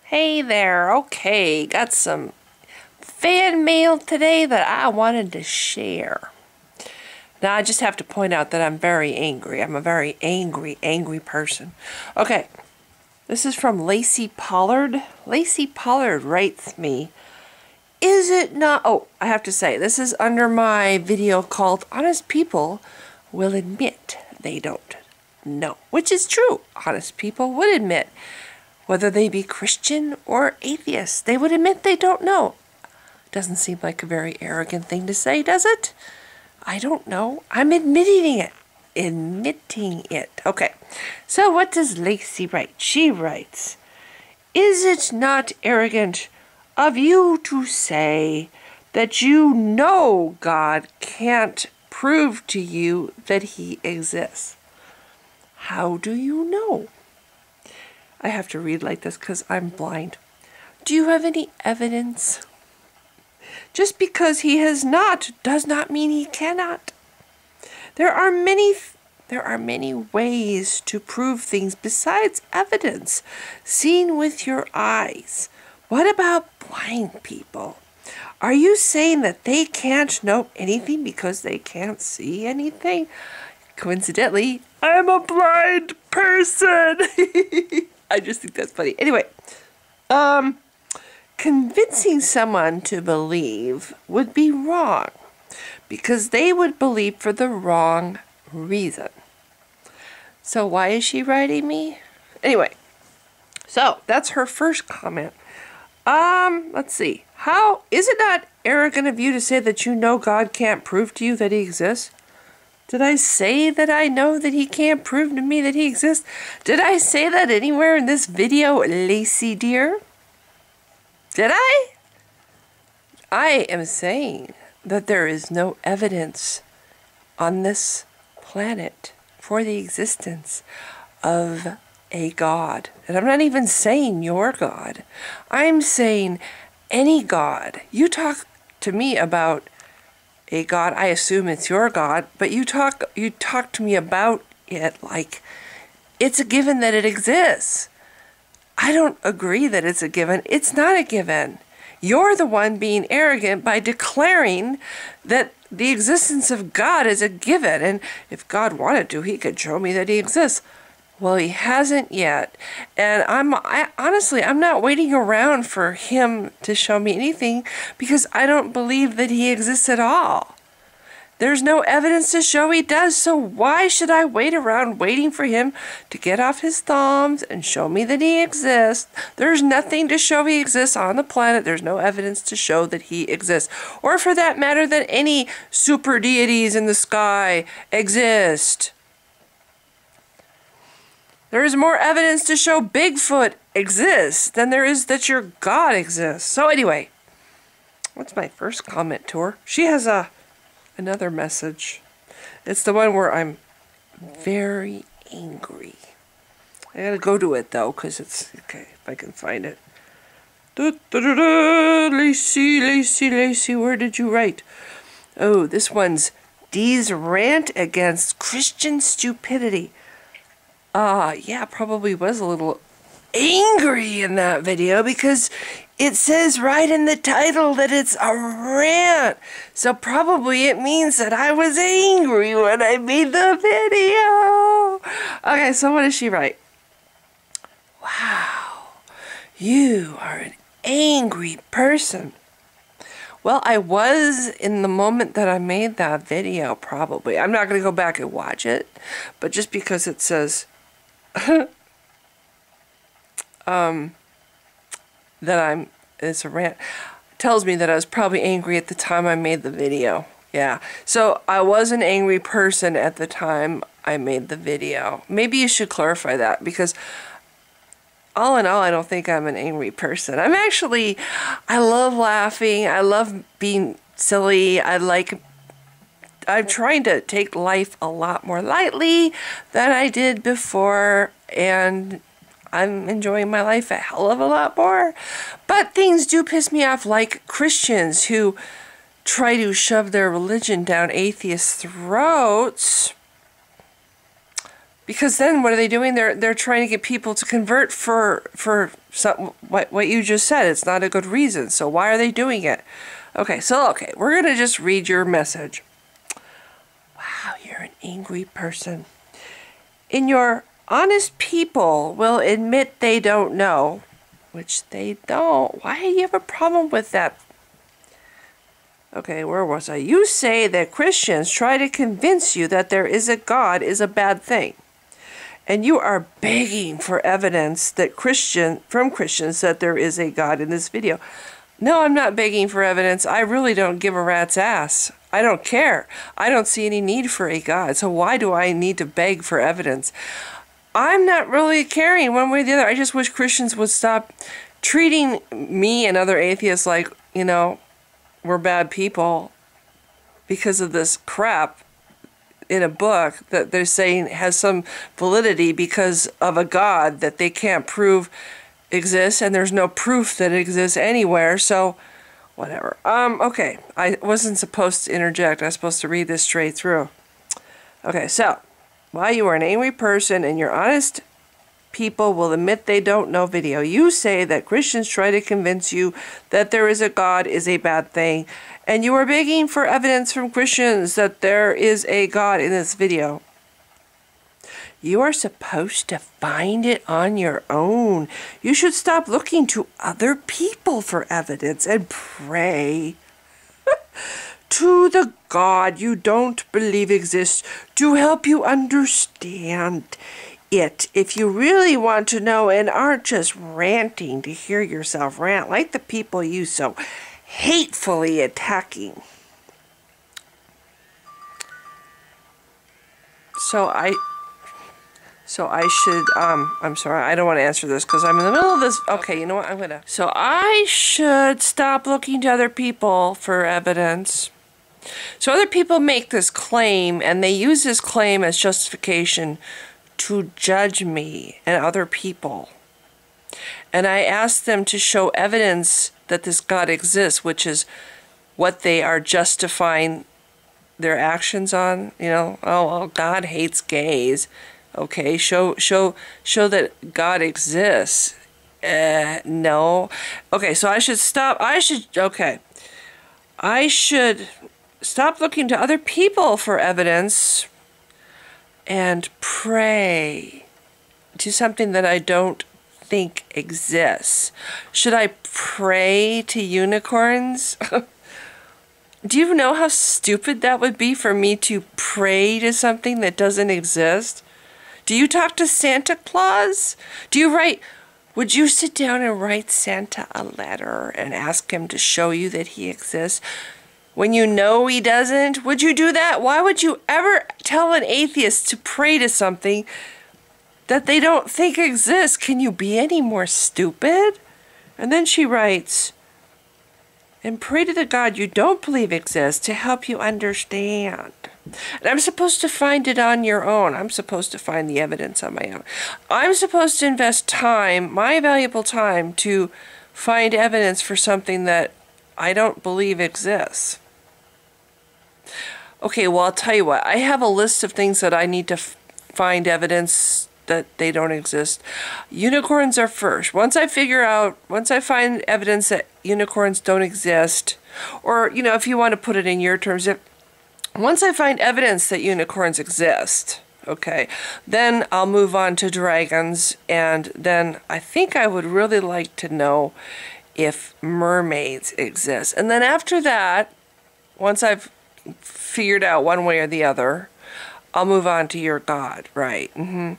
Hey there, okay, got some fan mail today that I wanted to share. Now I just have to point out that I'm very angry. I'm a very angry person. Okay, this is from Lacey Pollard. Lacey Pollard writes me, is it not, oh, I have to say, this is under my video called Honest People Will Admit They Don't Know, which is true. Honest people would admit, whether they be Christian or atheist, they would admit they don't know. Doesn't seem like a very arrogant thing to say, does it? I don't know. I'm admitting it. Okay, so what does Lacey write? She writes, is it not arrogant of you to say that you know God can't prove to you that he exists? How do you know? I have to read like this because I'm blind. Do you have any evidence? Just because he has not does not mean he cannot. There are many ways to prove things besides evidence seen with your eyes. What about blind people? Are you saying that they can't know anything because they can't see anything? Coincidentally, I'm a blind person. I just think that's funny. Anyway, convincing someone to believe would be wrong because they would believe for the wrong reason. So why is she writing me? Anyway, so that's her first comment. Let's see. How is it not arrogant of you to say that you know God can't prove to you that he exists? Did I say that I know that he can't prove to me that he exists? Did I say that anywhere in this video, Lacey dear? Did I? I am saying that there is no evidence on this planet for the existence of a God. And I'm not even saying your God. I'm saying any God. You talk to me about a God, I assume it's your God, but you talk to me about it like it's a given that it exists. I don't agree that it's a given. It's not a given. You're the one being arrogant by declaring that the existence of God is a given, and if God wanted to, he could show me that he exists. Well, he hasn't yet, and honestly, I'm not waiting around for him to show me anything because I don't believe that he exists at all. There's no evidence to show he does, so why should I wait around waiting for him to get off his thumbs and show me that he exists? There's nothing to show he exists on the planet. There's no evidence to show that he exists. Or for that matter, that any super deities in the sky exist. There is more evidence to show Bigfoot exists than there is that your God exists. So anyway, what's my first comment to her? She has another message. It's the one where I'm very angry. I gotta go to it though, because it's, okay, if I can find it. Lacey, where did you write? Oh, this one's Dee's rant against Christian stupidity. Yeah, probably was a little angry in that video because it says right in the title that it's a rant. So probably it means that I was angry when I made the video. Okay, so what does she write? Wow. You are an angry person. Well, I was in the moment that I made that video, probably. I'm not going to go back and watch it, but just because it says it's a rant, tells me that I was probably angry at the time I made the video. Yeah, so I was an angry person at the time I made the video. Maybe you should clarify that, because all in all, I don't think I'm an angry person. I love laughing. I love being silly. I'm trying to take life a lot more lightly than I did before, and I'm enjoying my life a hell of a lot more. But things do piss me off, like Christians who try to shove their religion down atheists' throats. Because then what are they doing? They're trying to get people to convert for what you just said. It's not a good reason. So why are they doing it? Okay, we're going to just read your message. Wow, you're an angry person. In your honest people will admit they don't know, which they don't. Why do you have a problem with that? Okay, where was I? You say that Christians try to convince you that there is a God is a bad thing. And you are begging for evidence that from Christians that there is a God in this video. No, I'm not begging for evidence. I really don't give a rat's ass. I don't care. I don't see any need for a God. So why do I need to beg for evidence? I'm not really caring one way or the other. I just wish Christians would stop treating me and other atheists like, we're bad people because of this crap in a book that they're saying has some validity because of a God that they can't prove exists, and there's no proof that it exists anywhere, so whatever. Okay, I wasn't supposed to interject. I was supposed to read this straight through. Okay, so, while you are an angry person and you're honest people will admit they don't know video, you say that Christians try to convince you that there is a God is a bad thing, and you are begging for evidence from Christians that there is a God in this video. You are supposed to find it on your own. You should stop looking to other people for evidence and pray to the God you don't believe exists to help you understand it. If you really want to know and aren't just ranting to hear yourself rant like the people you so hatefully attacking. So I should, I'm sorry, I don't want to answer this because I'm in the middle of this. Okay, you know what, so I should stop looking to other people for evidence. So other people make this claim, and they use this claim as justification to judge me and other people. And I ask them to show evidence that this God exists, which is what they are justifying their actions on. Oh, well, God hates gays. Okay, show that God exists. No. Okay, so I should stop looking to other people for evidence and pray to something that I don't think exists. Should I pray to unicorns? Do you know how stupid that would be for me to pray to something that doesn't exist? Do you talk to Santa Claus? Would you sit down and write Santa a letter and ask him to show you that he exists when you know he doesn't? Would you do that? Why would you ever tell an atheist to pray to something that they don't think exists? Can you be any more stupid? And then she writes, and pray to the God you don't believe exists to help you understand. And I'm supposed to find it on your own. I'm supposed to find the evidence on my own. I'm supposed to invest time, my valuable time, to find evidence for something that I don't believe exists. Okay, well, I'll tell you what. I have a list of things that I need to find evidence that they don't exist. Unicorns are first. Once I find evidence that unicorns don't exist, or, if you want to put it in your terms, once I find evidence that unicorns exist, okay? Then I'll move on to dragons, and then I think I would really like to know if mermaids exist. And then after that, once I've figured out one way or the other, I'll move on to your God, right? You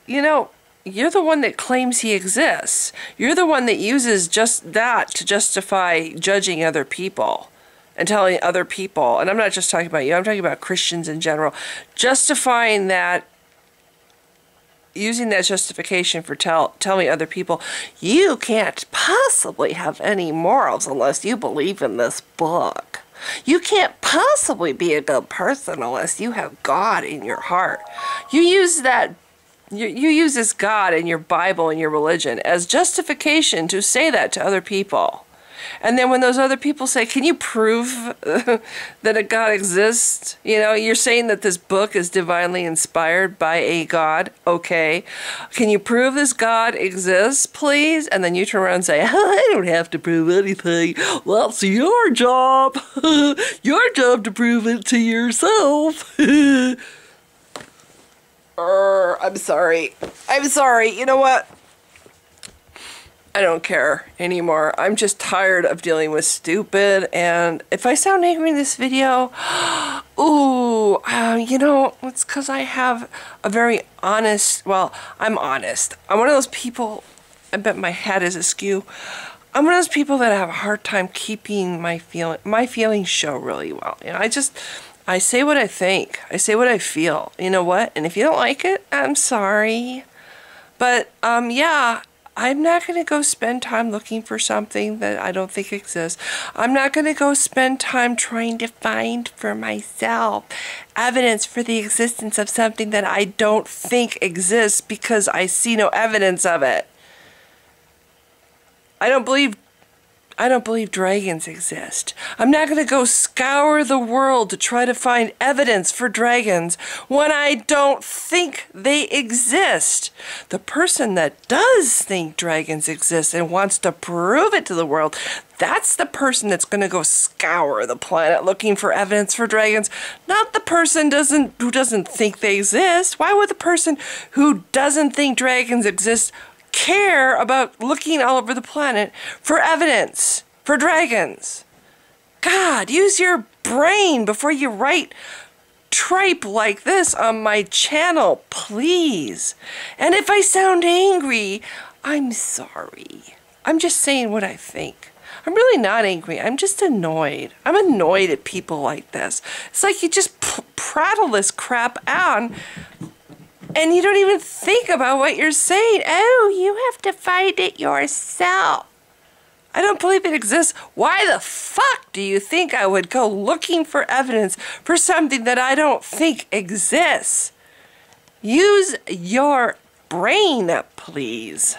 know, you're the one that claims he exists. You're the one that uses just that to justify judging other people and telling other people, and I'm not just talking about you, I'm talking about Christians in general, justifying that, using that justification for telling other people, you can't possibly have any morals unless you believe in this book. You can't possibly be a good person unless you have God in your heart. You use that. You use this God in your Bible and your religion as justification to say that to other people. And then when those other people say, can you prove that a God exists? You know, you're saying that this book is divinely inspired by a God. Okay. Can you prove this God exists, please? And then you turn around and say, I don't have to prove anything. Well, it's your job. Your job to prove it to yourself. I'm sorry. I'm sorry. You know what? I don't care anymore. I'm just tired of dealing with stupid. And if I sound angry in this video, ooh, you know, it's because I have a very honest, well, I'm honest. I'm one of those people, I bet my head is askew. I'm one of those people that have a hard time keeping my feelings show really well. You know, I say what I think. I say what I feel. You know what? And if you don't like it, I'm sorry. But, yeah, I'm not going to go spend time looking for something that I don't think exists. I'm not going to go spend time trying to find for myself evidence for the existence of something that I don't think exists because I see no evidence of it. I don't believe dragons exist. I'm not going to go scour the world to try to find evidence for dragons when I don't think they exist. The person that does think dragons exist and wants to prove it to the world, that's the person that's going to go scour the planet looking for evidence for dragons, not the person who doesn't think they exist. Why would the person who doesn't think dragons exist care about looking all over the planet for evidence for dragons? God, use your brain before you write tripe like this on my channel, please. And if I sound angry, I'm sorry. I'm just saying what I think. I'm really not angry. I'm just annoyed. I'm annoyed at people like this. It's like you just prattle this crap on and you don't even think about what you're saying. Oh, you have to find it yourself. I don't believe it exists. Why the fuck do you think I would go looking for evidence for something that I don't think exists? Use your brain, please.